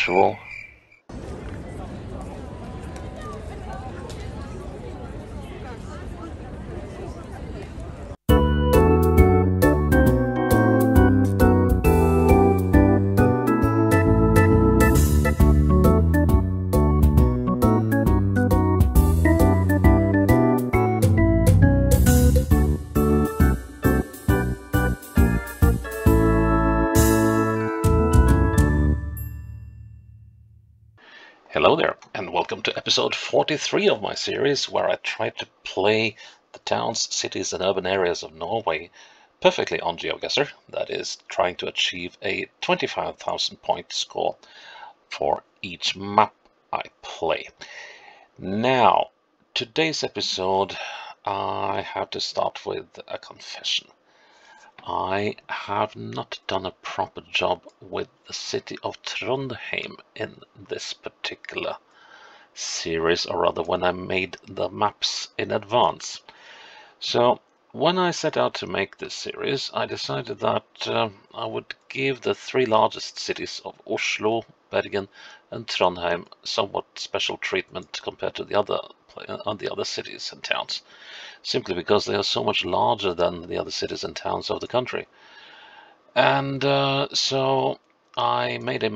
usual. Hello there, and welcome to episode 43 of my series, where I try to play the towns, cities and urban areas of Norway perfectly on Geoguessr, that is, trying to achieve a 25,000 point score for each map I play. Now, today's episode, I have to start with a confession. I have not done a proper job with the city of Trondheim in this particular series, or rather when I made the maps in advance. So when I set out to make this series, I decided that I would give the three largest cities of Oslo, Bergen and Trondheim somewhat special treatment compared to the other cities and towns, simply because they are so much larger than the other cities and towns of the country. And so I made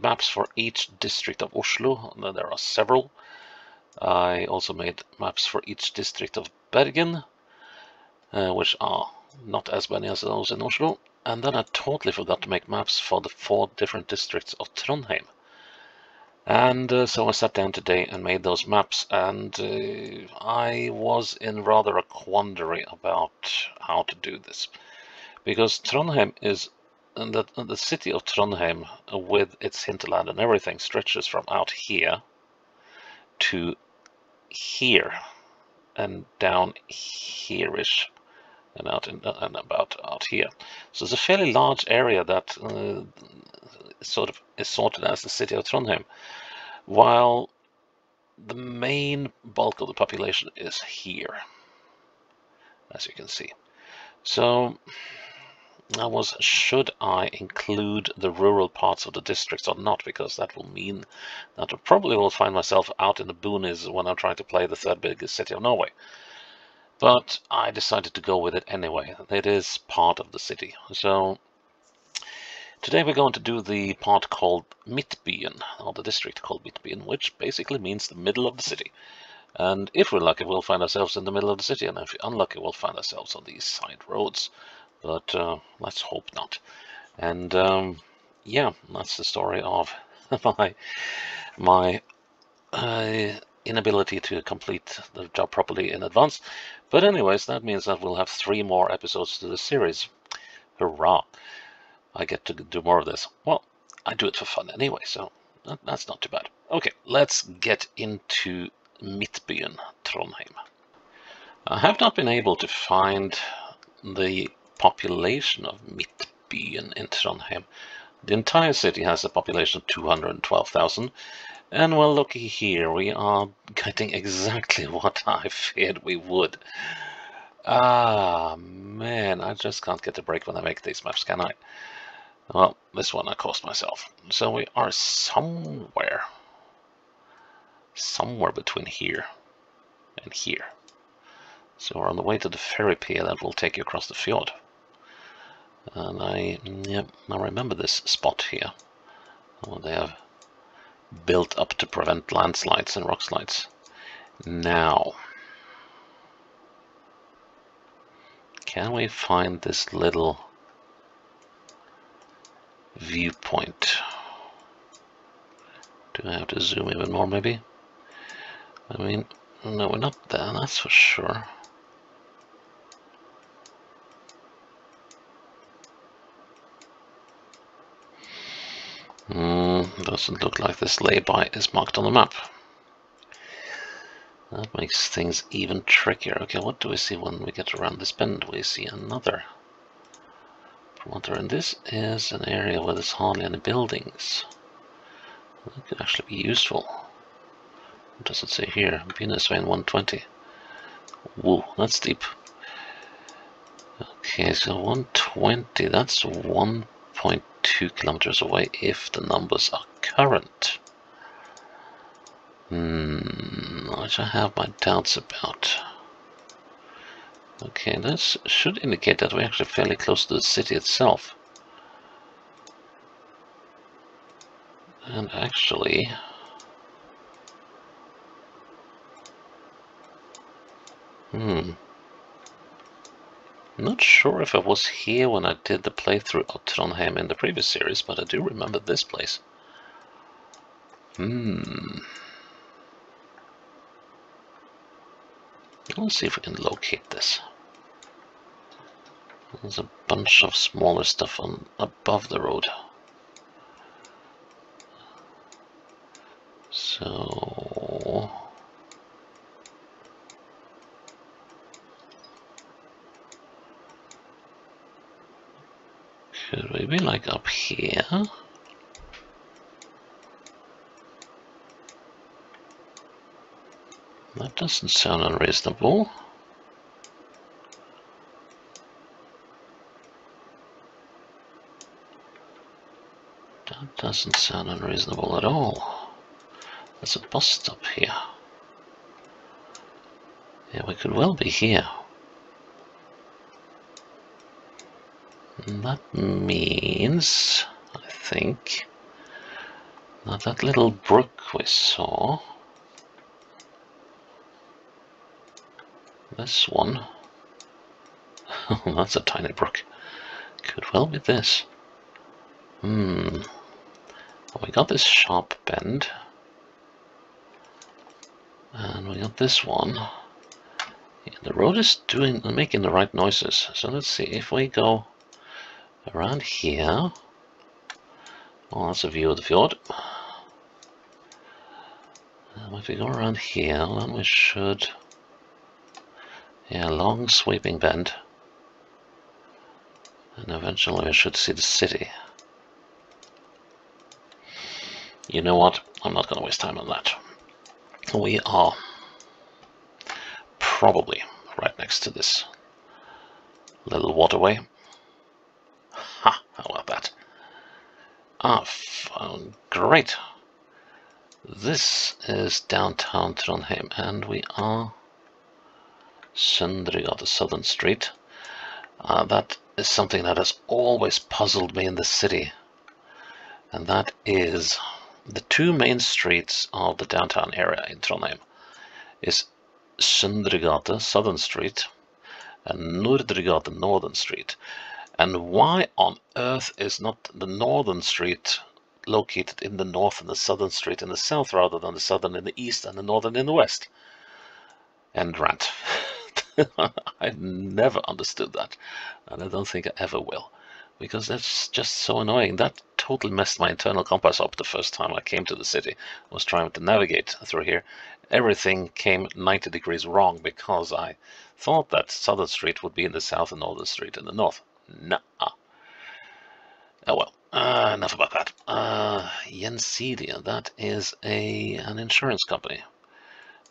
maps for each district of Oslo. There are several. I also made maps for each district of Bergen, which are not as many as those in Oslo. And then I totally forgot to make maps for the 4 different districts of Trondheim. And so I sat down today and made those maps, and I was in rather a quandary about how to do this. Because Trondheim is, the city of Trondheim, with its hinterland and everything, stretches from out here to here and down here-ish and about out here. So it's a fairly large area that sort of is sorted as the city of Trondheim, while the main bulk of the population is here, as you can see. So I was, should I include the rural parts of the districts or not, because that will mean that I probably will find myself out in the boonies when I'm trying to play the 3rd biggest city of Norway. But I decided to go with it anyway. It is part of the city. So today we're going to do the part called Midtbyen, or the district called Midtbyen, which basically means the middle of the city. And if we're lucky, we'll find ourselves in the middle of the city, and if we're unlucky, we'll find ourselves on these side roads. But let's hope not. And yeah, that's the story of my inability to complete the job properly in advance. But anyways, that means that we'll have 3 more episodes to the series. Hurrah! I get to do more of this. Well, I do it for fun anyway, so that's not too bad. Okay, let's get into Midtbyen, Trondheim. I have not been able to find the population of Midtbyen in Trondheim. The entire city has a population of 212,000, and well, looky here, we are getting exactly what I feared we would. Ah, man, I just can't get a break when I make these maps, can I? Well, this one I caused myself. So we are somewhere between here and here. So we're on the way to the ferry pier that will take you across the fjord. And I remember this spot here. Oh, they have built up to prevent landslides and rock slides. Now, can we find this little viewpoint? Do I have to zoom even more, maybe? I mean, no, we're not there, that's for sure. Doesn't look like this lay-by is marked on the map. That makes things even trickier. Okay, what do we see when we get around this bend? We see another promontory, and this is an area where there's hardly any buildings. That could actually be useful. What does it say here? Bindesveien 120. Whoa, that's deep. Okay, so 120, that's 1.2 kilometers away if the numbers are current. Which I have my doubts about. Okay, this should indicate that we're actually fairly close to the city itself. And actually... Not sure if I was here when I did the playthrough of Trondheim in the previous series, but I do remember this place. Let's see if we can locate this. There's a bunch of smaller stuff on above the road. So... could we be like up here? That doesn't sound unreasonable. That doesn't sound unreasonable at all. There's a bus stop here. Yeah, we could well be here. And that means, I think, that little brook we saw, this one, that's a tiny brook, could well be this. We got this sharp bend, and we got this one. Yeah, the road is making the right noises, so let's see if we go around here. Oh, that's a view of the fjord. If we go around here, then we should... yeah, long sweeping bend. And eventually we should see the city. You know what? I'm not going to waste time on that. We are probably right next to this little waterway. Ha! How about that? Great. This is downtown Trondheim, and we are Søndregata, Southern Street. That is something that has always puzzled me in the city, and that is the two main streets of the downtown area in Trondheim is Søndregata, Southern Street, and Nordregata, Northern Street. And why on earth is not the Northern Street located in the north and the Southern Street in the south rather than the Southern in the east and the Northern in the west? End rant. I never understood that, and I don't think I ever will, because that's just so annoying. That totally messed my internal compass up the first time I came to the city. I was trying to navigate through here. Everything came 90 degrees wrong because I thought that Southern Street would be in the south and Northern Street in the north. Nuh-uh. Oh well, enough about that. Gjensidige, that is an insurance company.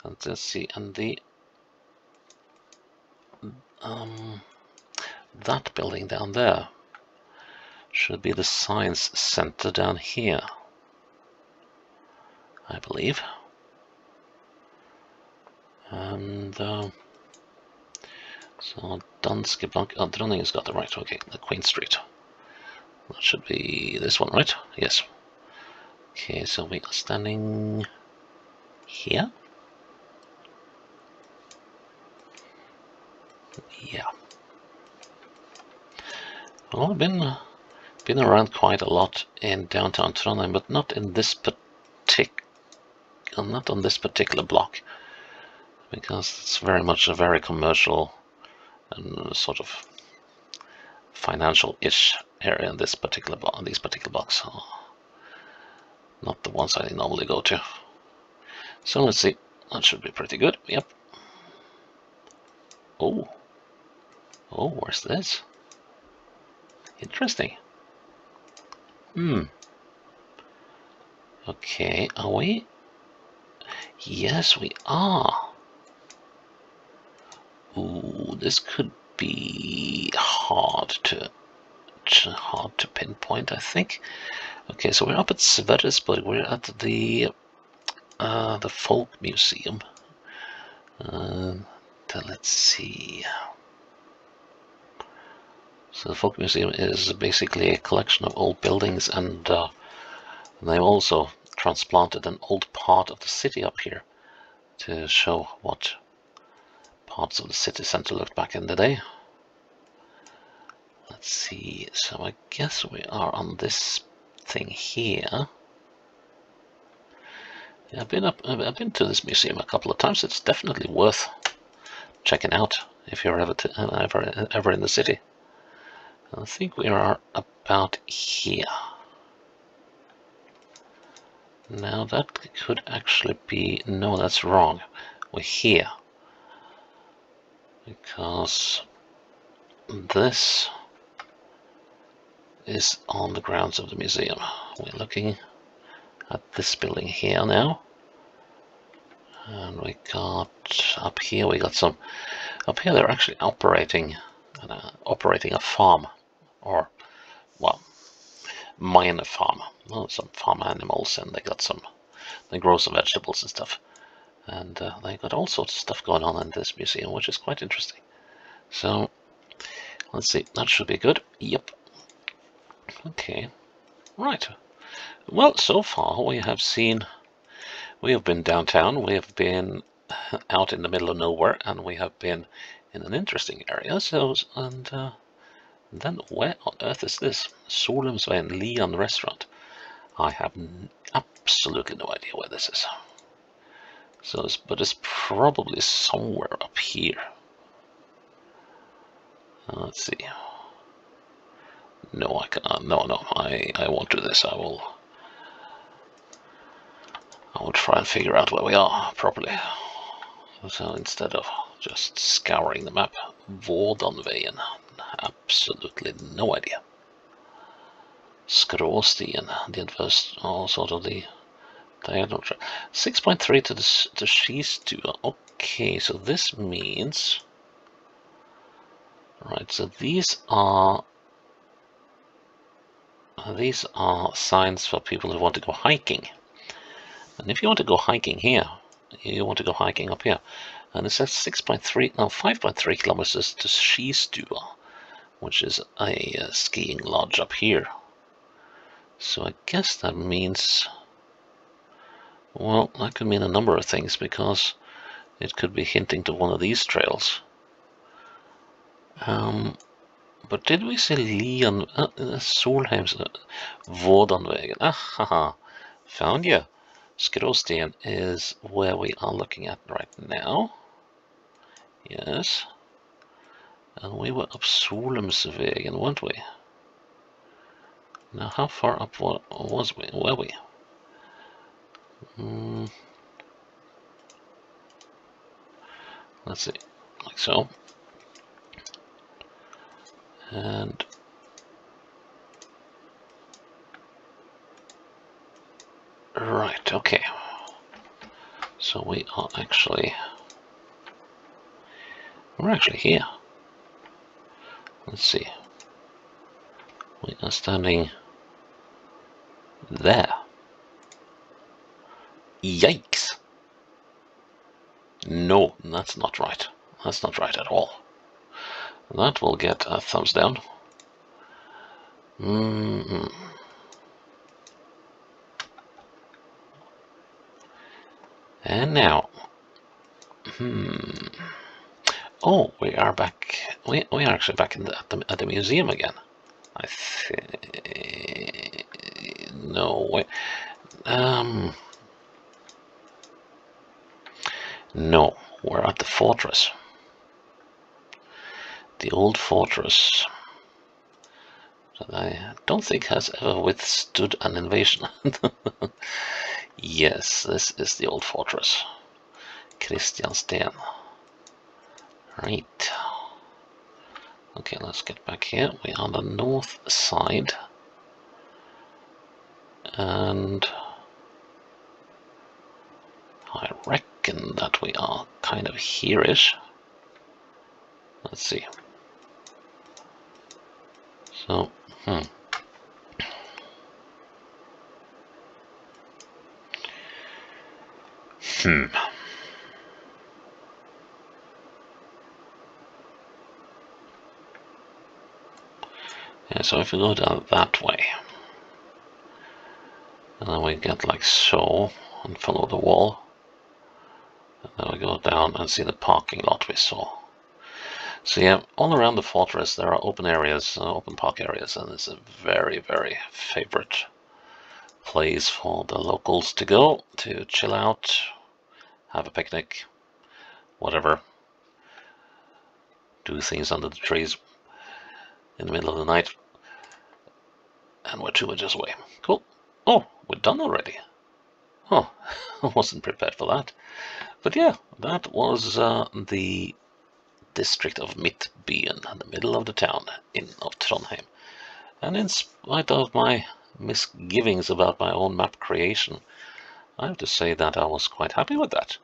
And let's see, and the that building down there should be the science center down here, I believe. And so Danske Bank, Dronningens got the right, okay, the Queen Street. That should be this one, right? Yes. Okay, so we are standing here. Yeah. Well, I've been around quite a lot in downtown Trondheim, but not in this not on this particular block, because it's very much a very commercial and sort of financial-ish area in this particular these particular blocks. Not the ones I normally go to. So let's see. That should be pretty good. Yep. Oh, where's this? Interesting. Okay, are we? Yes, we are. Ooh, this could be hard to pinpoint, I think. Okay, so we're up at Sverresborg. We're at the folk museum. Let's see. So the folk museum is basically a collection of old buildings, and they've also transplanted an old part of the city up here to show what parts of the city centre looked back in the day. Let's see, so I guess we are on this thing here. I've been to this museum a couple of times. It's definitely worth checking out if you're ever in the city. I think we are about here. Now that could actually be, no, that's wrong. We're here because this is on the grounds of the museum. We're looking at this building here now, and we got up here. We got some up here. They're actually operating a farm, or well, minor farm. Well, some farm animals, and they grow some vegetables and stuff, and they got all sorts of stuff going on in this museum, which is quite interesting. So let's see, that should be good. Yep. Okay, right. Well, so far we have been downtown, we have been out in the middle of nowhere, and we have been in an interesting area. So, and then where on earth is this? Solheimsveien Leon restaurant. I have absolutely no idea where this is. So, but it's probably somewhere up here. Let's see. No, I cannot. No, I won't do this. I will try and figure out where we are properly. So instead of just scouring the map, Vårdanveien, absolutely no idea. Skråstien, the adverse, sort of the diagonal track. 6.3 to the skistua. Okay, so this means, right? So these are signs for people who want to go hiking. And if you want to go hiking here, you want to go hiking up here. And it says 5.3 kilometers to Skistua, which is a skiing lodge up here. So I guess that means, well, that could mean a number of things, because it could be hinting to one of these trails. But did we say Leon, Solheims, Vårdanveien? Haha, found you. Skråstien is where we are looking at right now. Yes. And we were up Solheimsveien, weren't we? Now, how far up were we? Let's see, like so. And right, okay. So we're actually here. Let's see. We are standing there. Yikes! No, that's not right. That's not right at all. That will get a thumbs down. And now, oh, we are back. We are actually back at the museum again. I think. No, wait. No, we're at the fortress. The old fortress that I don't think has ever withstood an invasion. Yes, this is the old fortress. Kristiansten. Right. Okay, let's get back here. We're on the north side. And I reckon that we are kind of here-ish. Let's see. So, Yeah, so if we go down that way, and then we get like so, and follow the wall, and then we go down and see the parking lot we saw. So yeah, all around the fortress there are open areas, open park areas, and it's a very, very favorite place for the locals to go to chill out, have a picnic, whatever, do things under the trees in the middle of the night. And we're 2 inches away. Cool. Oh, we're done already. Oh, I wasn't prepared for that. But yeah, that was the district of Midtbyen, the middle of the town of Trondheim. And in spite of my misgivings about my own map creation, I have to say that I was quite happy with that.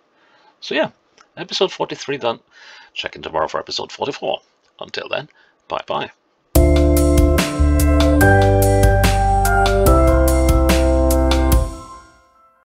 So yeah, episode 43 done. Check in tomorrow for episode 44. Until then, bye-bye.